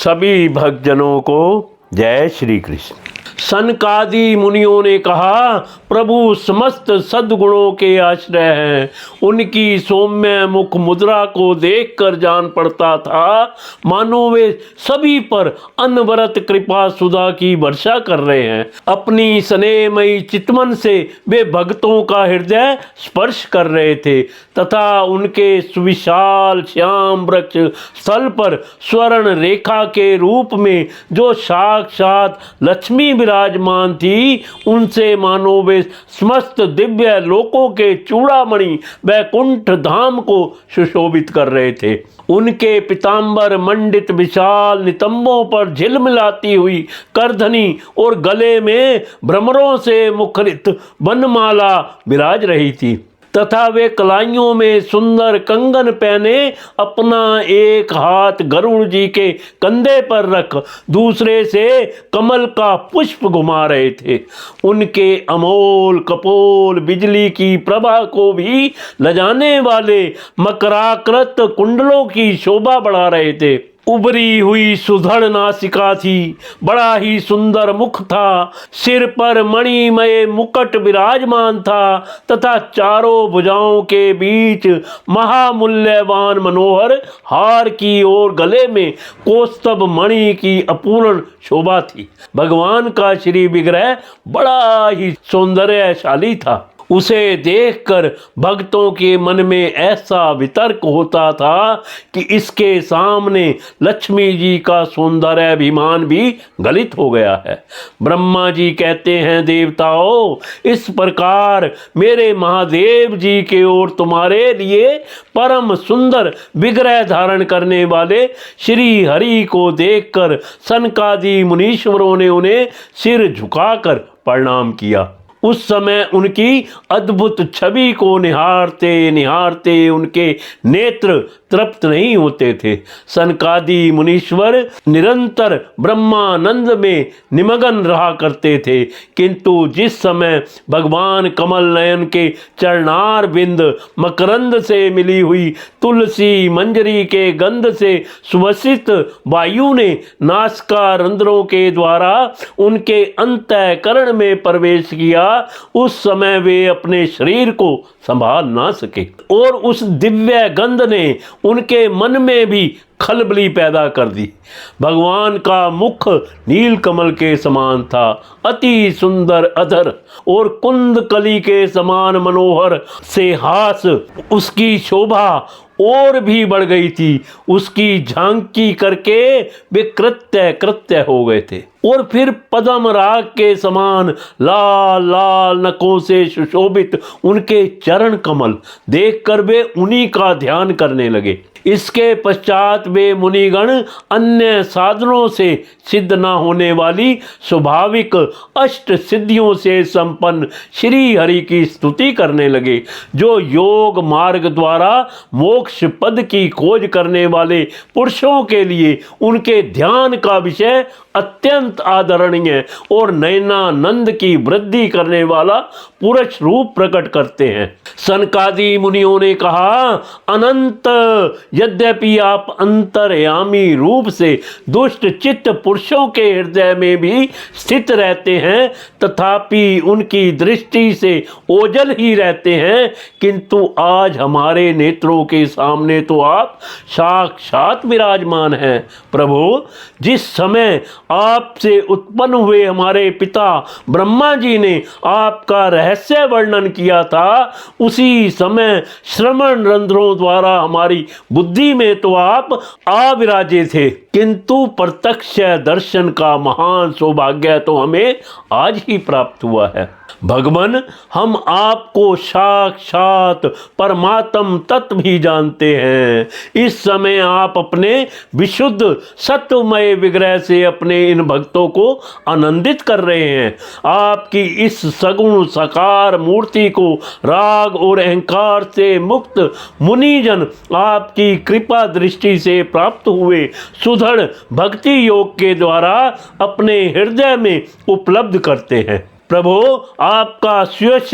सभी भक्तजनों को जय श्री कृष्ण। सनकादि मुनियों ने कहा, प्रभु समस्त सद्गुणों के आश्रय हैं। उनकी सौम्य मुख मुद्रा को देखकर जान पड़ता था मानो वे सभी पर अनवरत कृपा सुधा की वर्षा कर रहे हैं। अपनी स्नेहमयी चितवन से वे भक्तों का हृदय स्पर्श कर रहे थे तथा उनके सुविशाल श्याम वृक्ष स्थल पर स्वर्ण रेखा के रूप में जो साक्षात लक्ष्मी विराजमान थी, उनसे मानो वे समस्त दिव्य लोकों के चूड़ामणि वैकुंठ धाम को सुशोभित कर रहे थे। उनके पीतांबर मंडित विशाल नितंबों पर झिलमिलाती हुई करधनी और गले में भ्रमरों से मुखरित वनमाला विराज रही थी तथा वे कलाइयों में सुंदर कंगन पहने अपना एक हाथ गरुड़ जी के कंधे पर रख दूसरे से कमल का पुष्प घुमा रहे थे। उनके अमोल कपोल बिजली की प्रभा को भी लजाने वाले मकराकृत कुंडलों की शोभा बढ़ा रहे थे। उभरी हुई सुधड़ नासिका थी, बड़ा ही सुंदर मुख था, सिर पर मणिमय मुकुट विराजमान था तथा चारों भुजाओं के बीच महामूल्यवान मनोहर हार की ओर गले में कौस्तभ मणि की अपूर्ण शोभा थी। भगवान का श्री विग्रह बड़ा ही सौंदर्यशाली था। उसे देखकर भक्तों के मन में ऐसा वितर्क होता था कि इसके सामने लक्ष्मी जी का सौंदर्याभिमान भी गलित हो गया है। ब्रह्मा जी कहते हैं, देवताओं, इस प्रकार मेरे महादेव जी के ओर तुम्हारे लिए परम सुंदर विग्रह धारण करने वाले श्री हरि को देखकर सनकादि मुनीश्वरों ने उन्हें सिर झुकाकर प्रणाम किया। उस समय उनकी अद्भुत छवि को निहारते निहारते उनके नेत्र तृप्त नहीं होते थे। सनकादि मुनीश्वर निरंतर ब्रह्मानंद में निमग्न रहा करते थे, किंतु जिस समय भगवान कमल नयन के चरणार बिंद मकरंद से मिली हुई तुलसी मंजरी के गंध से सुवसित वायु ने नासिका रंध्रों के द्वारा उनके अंतःकरण में प्रवेश किया, उस समय वे अपने शरीर को संभाल ना सके और उस दिव्य गंध ने उनके मन में भी खलबली पैदा कर दी। भगवान का मुख नील कमल के समान था, अति सुंदर अधर और कुंद कली के समान मनोहर से हास उसकी शोभा और भी बढ़ गई थी। उसकी झांकी करके वे कृत्य हो गए थे और फिर पद्म राग के समान लाल लाल नखों से सुशोभित उनके चरण कमल देखकर वे उन्हीं का ध्यान करने लगे। इसके पश्चात वे मुनिगण अन्य साधनों से सिद्ध न होने वाली स्वाभाविक अष्ट सिद्धियों से संपन्न श्री हरि की स्तुति करने लगे, जो योग मार्ग द्वारा मोक्ष पद की खोज करने वाले पुरुषों के लिए उनके ध्यान का विषय अत्यंत आदरणीय और नयनानंद की वृद्धि करने वाला पुरुष रूप प्रकट करते हैं। सनकादि मुनियों ने कहा, अनंत यद्यपि आप अंतर्यामी रूप से दुष्ट चित्त पुरुषों के हृदय में भी स्थित रहते हैं, तथापि उनकी दृष्टि से ओझल ही रहते हैं, किंतु आज हमारे नेत्रों के सामने तो आप साक्षात विराजमान हैं। प्रभु, जिस समय आपसे उत्पन्न हुए हमारे पिता ब्रह्मा जी ने आपका रहस्य वर्णन किया था, उसी समय श्रवण रंध्रों द्वारा हमारी बुद्धि में तो आप आविराजे थे, किंतु प्रत्यक्ष दर्शन का महान सौभाग्य तो हमें आज ही प्राप्त हुआ है। भगवान, हम आपको साक्षात परमात्म तत्व भी जानते हैं। इस समय आप अपने विशुद्ध सत्वमय विग्रह से अपने इन भक्तों को आनंदित कर रहे हैं। आपकी इस सगुण साकार मूर्ति को राग और अहंकार से मुक्त मुनिजन आपकी कृपा दृष्टि से प्राप्त हुए सुदृढ़ भक्ति योग के द्वारा अपने हृदय में उपलब्ध करते हैं। प्रभु, आपका सुयश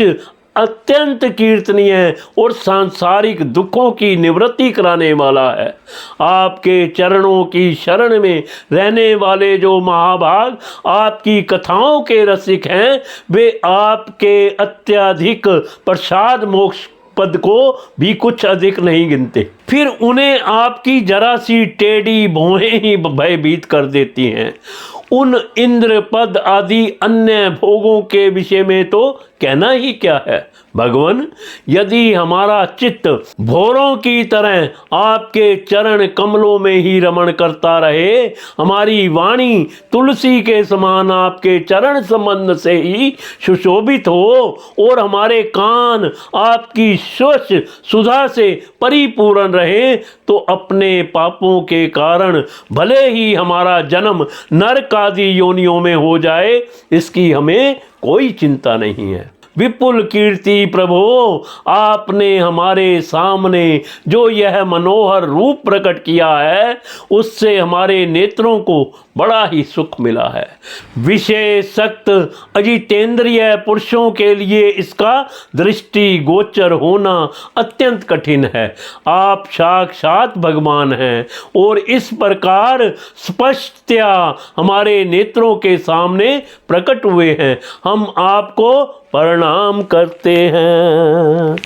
अत्यंत कीर्तनीय और सांसारिक दुखों की निवृत्ति कराने वाला है। आपके चरणों की शरण में रहने वाले जो महाभाग आपकी कथाओं के रसिक हैं, वे आपके अत्यधिक प्रसाद मोक्ष पद को भी कुछ अधिक नहीं गिनते। फिर उन्हें आपकी जरा सी टेढ़ी भौहें ही भयभीत कर देती हैं। उन इंद्र पद आदि अन्य भोगों के विषय में तो कहना ही क्या है। भगवान, यदि हमारा चित्त भोरों की तरह आपके चरण कमलों में ही रमण करता रहे, हमारी वाणी तुलसी के समान आपके चरण संबंध से ही सुशोभित हो और हमारे कान आपकी स्वच्छ सुधा से परिपूर्ण रहे, तो अपने पापों के कारण भले ही हमारा जन्म नरक आदि योनियों में हो जाए, इसकी हमें कोई चिंता नहीं है। विपुल कीर्ति प्रभो, आपने हमारे सामने जो यह मनोहर रूप प्रकट किया है, उससे हमारे नेत्रों को बड़ा ही सुख मिला है। विषय सक्त अजितेंद्रिय पुरुषों के लिए इसका दृष्टि गोचर होना अत्यंत कठिन है। आप साक्षात भगवान हैं और इस प्रकार स्पष्टतया हमारे नेत्रों के सामने प्रकट हुए हैं। हम आपको प्रणाम करते हैं।